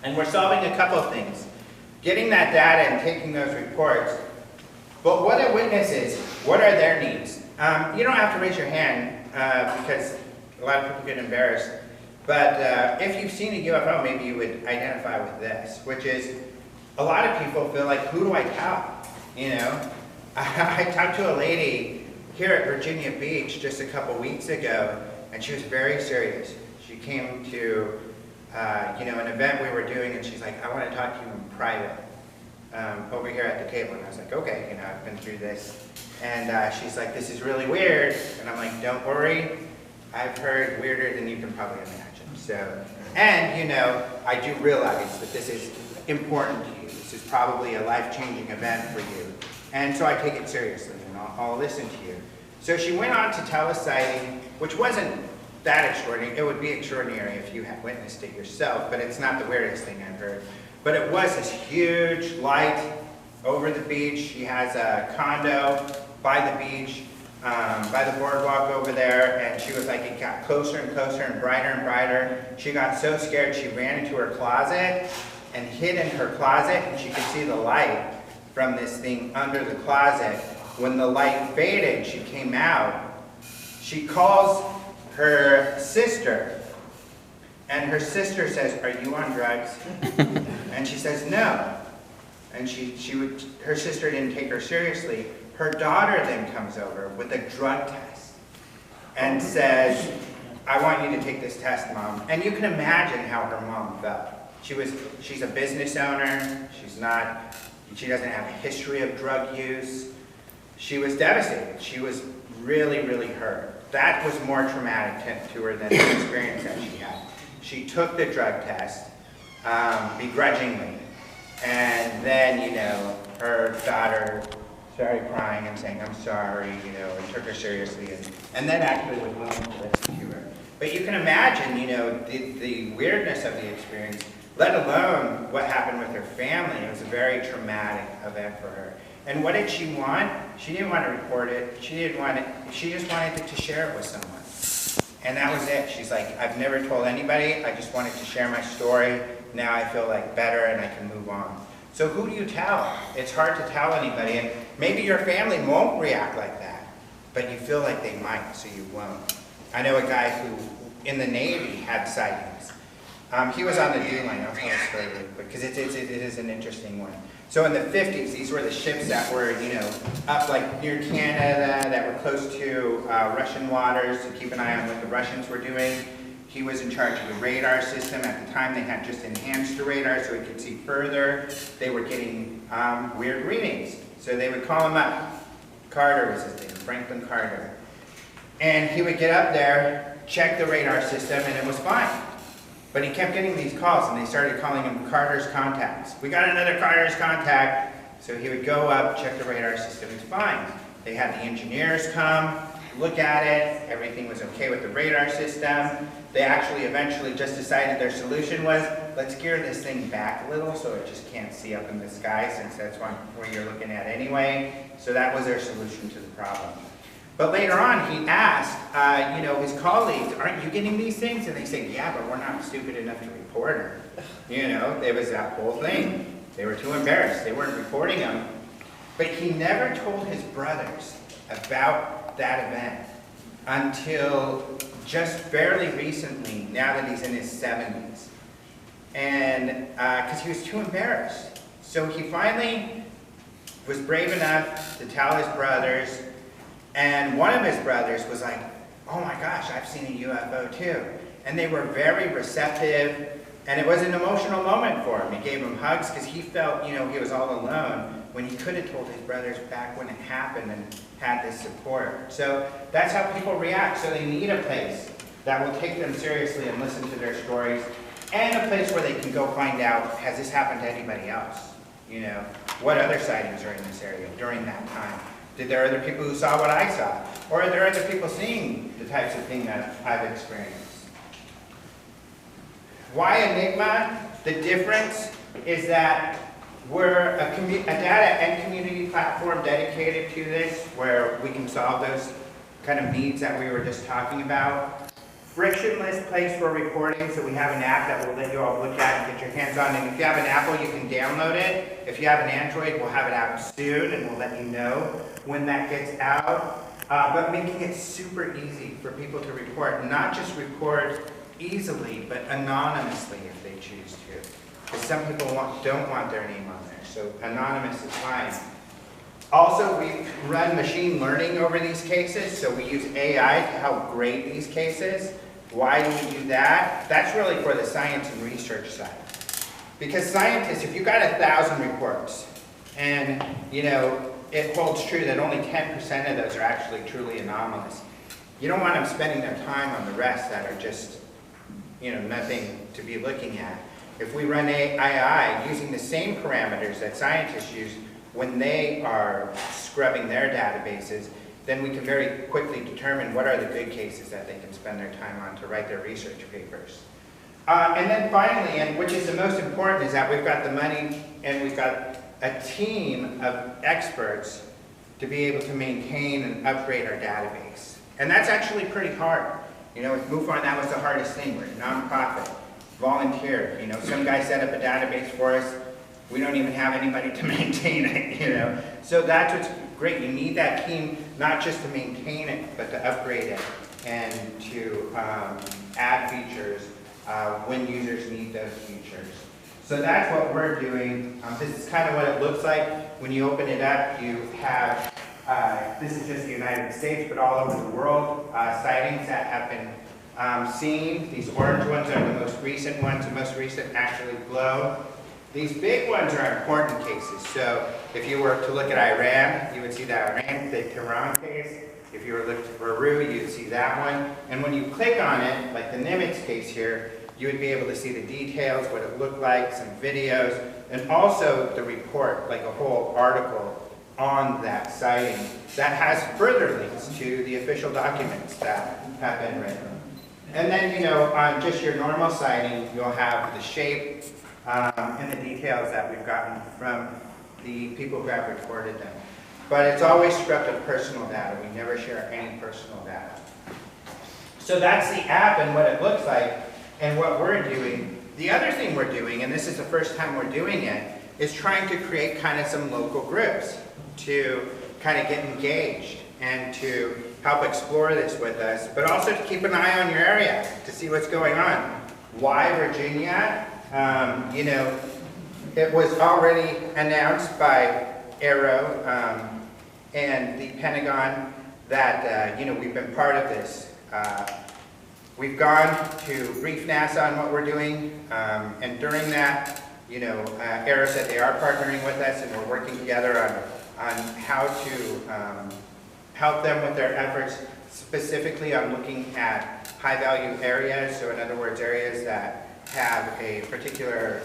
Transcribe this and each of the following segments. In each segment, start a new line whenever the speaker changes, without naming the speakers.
And we're solving a couple of things. Getting that data and taking those reports, but what a witness is, what are their needs? You don't have to raise your hand because a lot of people get embarrassed, but if you've seen a UFO, maybe you would identify with this, which is a lot of people feel like, who do I tell? You know, I talked to a lady here at Virginia Beach just a couple weeks ago, and she was very serious. She came to an event we were doing, and she's like, I want to talk to you in private over here at the table. And I was like, okay, I've been through this. And she's like, this is really weird. And I'm like, don't worry. I've heard weirder than you can probably imagine. So, and I do realize that this is important to you. This is probably a life-changing event for you. And so I take it seriously, and I'll listen to you. So she went on to tell a sighting, which wasn't that extraordinary. It would be extraordinary if you had witnessed it yourself, but it's not the weirdest thing I've heard. But it was this huge light over the beach. She has a condo by the beach, by the boardwalk over there, and she was like, it got closer and closer and brighter. She got so scared she ran into her closet and hid in her closet, and she could see the light from this thing under the closet. When the light faded, she came out. She calls her sister, and her sister says, are you on drugs? And she says, no. And her sister didn't take her seriously. Her daughter then comes over with a drug test and says, I want you to take this test, Mom. And you can imagine how her mom felt. She's a business owner. She doesn't have a history of drug use. She was devastated. She was really, really hurt. That was more traumatic to her than the experience that she had. She took the drug test begrudgingly. And then, her daughter started crying and saying, I'm sorry, and took her seriously. And then actually was willing to listen to her. But you can imagine, the weirdness of the experience, let alone what happened with her family. It was a very traumatic event for her. And what did she want? She didn't want to report it. She just wanted to share it with someone. And that was it. She's like, I've never told anybody. I just wanted to share my story. Now I feel like better and I can move on. So who do you tell? It's hard to tell anybody. And maybe your family won't react like that, but you feel like they might, so you won't. I know a guy who, in the Navy, had sightings. He was on the D line. I'll tell the story really quick, because it is an interesting one. So in the 50s, these were the ships that were, up like near Canada, that were close to Russian waters to keep an eye on what the Russians were doing. He was in charge of the radar system. At the time, they had just enhanced the radar so he could see further. They were getting weird readings. So they would call him up. Carter was his name, Franklin Carter. And he would get up there, check the radar system, and it was fine. But he kept getting these calls, and they started calling him Carter's contacts. We got another Carter's contact. So he would go up, check the radar system, it's fine. They had the engineers come, look at it, everything was okay with the radar system. They actually eventually just decided their solution was, let's gear this thing back a little so it just can't see up in the sky, since that's where you're looking at anyway. So that was their solution to the problem. But later on, he asked, his colleagues, aren't you getting these things? And they say, yeah, but we're not stupid enough to report them. There was that whole thing. They were too embarrassed. They weren't reporting them. But he never told his brothers about that event until just fairly recently, now that he's in his 70s. And because he was too embarrassed. So he finally was brave enough to tell his brothers. And one of his brothers was like, oh my gosh, I've seen a UFO too. And they were very receptive, and it was an emotional moment for him. He gave them hugs because he felt, he was all alone when he could have told his brothers back when it happened and had this support. So that's how people react. So they need a place that will take them seriously and listen to their stories, and a place where they can go find out, has this happened to anybody else? What other sightings are in this area during that time? Did there other people who saw what I saw? Or are there other people seeing the types of things that I've experienced? Why Enigma? The difference is that we're a data and community platform dedicated to this, where we can solve those kind of needs that we were just talking about. frictionless place for reporting, so we have an app that we'll let you all look at and get your hands on. And if you have an Apple, you can download it. If you have an Android, we'll have it out soon, and we'll let you know when that gets out. But making it super easy for people to report, not just report easily, but anonymously if they choose to. Because some people don't want their name on there, so anonymous is fine. Also, we run machine learning over these cases, so we use AI to help grade these cases. Why do we do that? That's really for the science and research side. Because scientists, if you got 1,000 reports, and it holds true that only 10% of those are actually truly anomalous, you don't want them spending their time on the rest that are just, nothing to be looking at. If we run AI using the same parameters that scientists use when they are scrubbing their databases, then we can very quickly determine what are the good cases that they can spend their time on to write their research papers. And then finally, and which is the most important, is that we've got the money and we've got a team of experts to be able to maintain and upgrade our database. And that's actually pretty hard. With MUFON, that was the hardest thing. We're a nonprofit, volunteer. Some guy set up a database for us. We don't even have anybody to maintain it, So that's what's great. You need that team, not just to maintain it, but to upgrade it and to add features when users need those features. So that's what we're doing. This is kind of what it looks like. When you open it up, you have, this is just the United States, but all over the world, sightings that have been seen. These orange ones are the most recent ones. The most recent actually glow. These big ones are important cases. So if you were to look at Iran, you would see that Iran, the Tehran case. If you were to look at Peru, you'd see that one. And when you click on it, like the Nimitz case here, you would be able to see the details, what it looked like, some videos, and also the report, like a whole article on that sighting that has further links to the official documents that have been written. And then, on just your normal sighting, you'll have the shape, and the details that we've gotten from the people who have recorded them. But it's always scrubbed of personal data. We never share any personal data. So that's the app and what it looks like and what we're doing. The other thing we're doing, and this is the first time we're doing it, is trying to create kind of some local groups to kind of get engaged and to help explore this with us, but also to keep an eye on your area to see what's going on. Why Virginia? It was already announced by Aero and the Pentagon that, we've been part of this. We've gone to brief NASA on what we're doing, and during that, Aero said they are partnering with us and we're working together on how to help them with their efforts, specifically on looking at high-value areas, so in other words, areas that have a particular,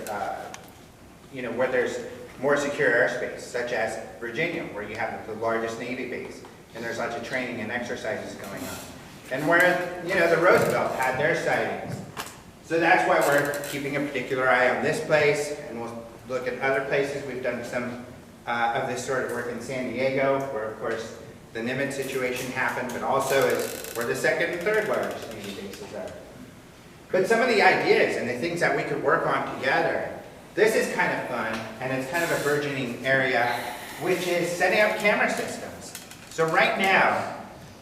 where there's more secure airspace, such as Virginia, where you have the largest Navy base, and there's lots of training and exercises going on. And where, the Roosevelt had their sightings. So that's why we're keeping a particular eye on this place, and we'll look at other places. We've done some of this sort of work in San Diego, where, of course, the Nimitz situation happened, but also is where the second and third largest Navy bases are. But some of the ideas and the things that we could work on together, this is kind of fun, and it's kind of a burgeoning area, which is setting up camera systems. So right now,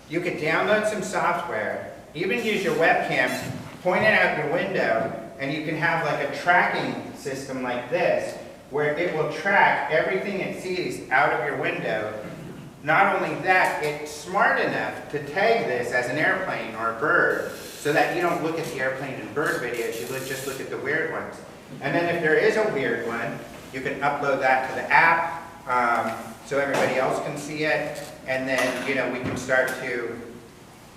you could download some software, even use your webcam, point it out your window, and you can have like a tracking system like this, where it will track everything it sees out of your window. Not only that, it's smart enough to tag this as an airplane or a bird, so that you don't look at the airplane and bird videos, you just look at the weird ones. And then if there is a weird one, you can upload that to the app, so everybody else can see it, and then we can start to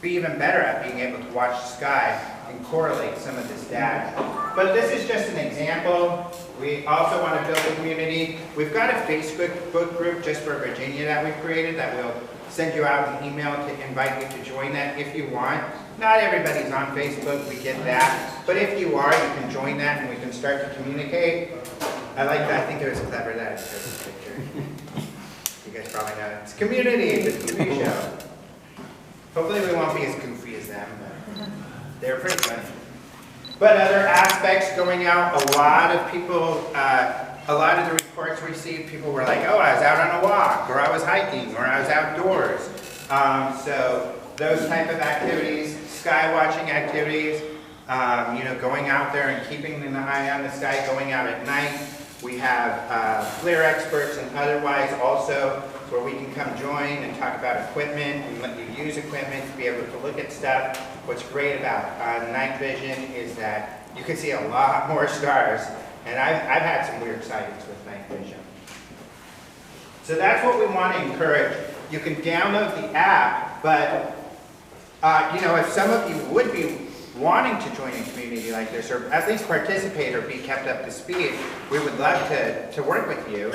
be even better at being able to watch the sky and correlate some of this data. But this is just an example. We also want to build a community. We've got a Facebook group just for Virginia that we've created that will send you out an email to invite you to join that if you want. Not everybody's on Facebook, we get that. But if you are, you can join that and we can start to communicate. I like that. I think it was clever that it shows a picture. You guys probably know. It's Community, the TV show. Hopefully we won't be as goofy as them. But They're pretty funny. But other aspects going out, a lot of people, a lot of the reports received, people were like, oh, I was out on a walk, or I was hiking, or I was outdoors. So those type of activities, sky watching activities, you know, going out there and keeping an eye on the sky, going out at night. We have FLIR experts and otherwise also where we can come join and talk about equipment and let you use equipment to be able to look at stuff. What's great about night vision is that you can see a lot more stars, and I've had some weird sightings with night vision. So that's what we want to encourage. You can download the app, but you know, if some of you would be wanting to join a community like this, or at least participate or be kept up to speed, we would love to work with you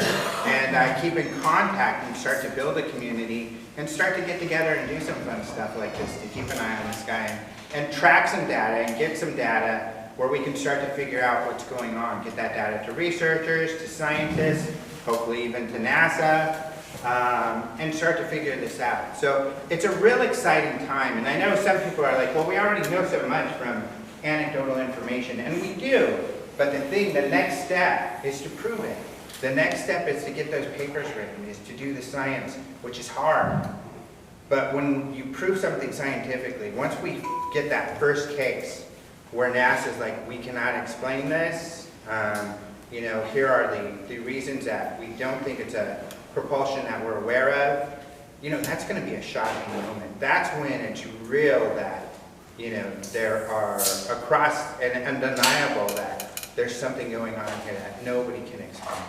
and keep in contact and start to build a community and start to get together and do some fun stuff like this to keep an eye on the sky and track some data and get some data where we can start to figure out what's going on, get that data to researchers, to scientists, hopefully even to NASA, and start to figure this out. So it's a real exciting time, and I know some people are like, well, we already know so much from anecdotal information, and we do, but the next step is to prove it. The next step is to get those papers written, is to do the science, which is hard. But when you prove something scientifically, once we get that first case where NASA's like, we cannot explain this, you know, here are the reasons that we don't think it's a propulsion that we're aware of, you know, that's going to be a shocking moment. That's when it's real that, you know, there are across and undeniable that there's something going on here that nobody can explain.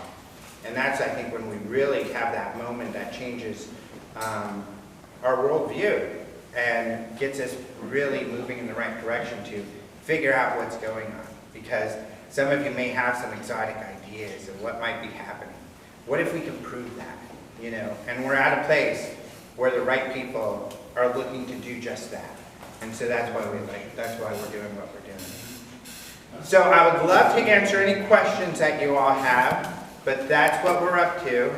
And that's, I think, when we really have that moment that changes our worldview and gets us really moving in the right direction to figure out what's going on. Because some of you may have some exotic ideas of what might be happening. What if we can prove that, you know? And we're at a place where the right people are looking to do just that. And so that's why we're doing what we're doing. So I would love to answer any questions that you all have, but that's what we're up to.